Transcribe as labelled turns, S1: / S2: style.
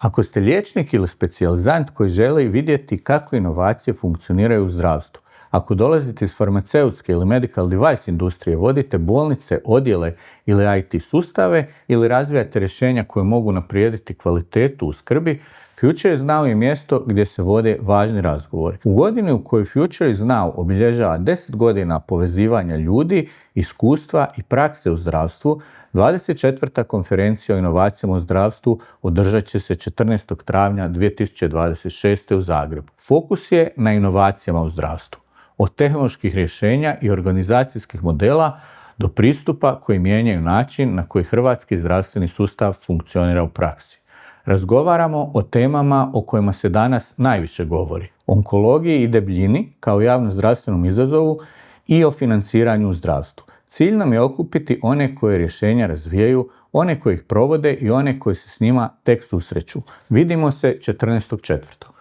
S1: Ako ste liječnik ili specijalizant koji želi vidjeti kako inovacije funkcioniraju u zdravstvu, ako dolazite iz farmaceutske ili medical device industrije, vodite bolnice, odjele ili IT sustave ili razvijate rješenja koje mogu unaprijediti kvalitetu u skrbi, Future is Now je mjesto gdje se vode važni razgovori. U godini u kojoj Future is Now obilježava 10 godina povezivanja ljudi, iskustva i prakse u zdravstvu, 24. konferencija o inovacijama u zdravstvu održat će se 14. travnja 2026. u Zagrebu. Fokus je na inovacijama u zdravstvu. Od tehnoloških rješenja i organizacijskih modela do pristupa koji mijenjaju način na koji hrvatski zdravstveni sustav funkcionira u praksi. Razgovaramo o temama o kojima se danas najviše govori. Onkologiji i debljini kao javnozdravstvenom izazovu i o financiranju u zdravstvu. Cilj nam je okupiti one koje rješenja razvijaju, one koji ih provode i one koji se s njima tek susreću. Vidimo se 14.4.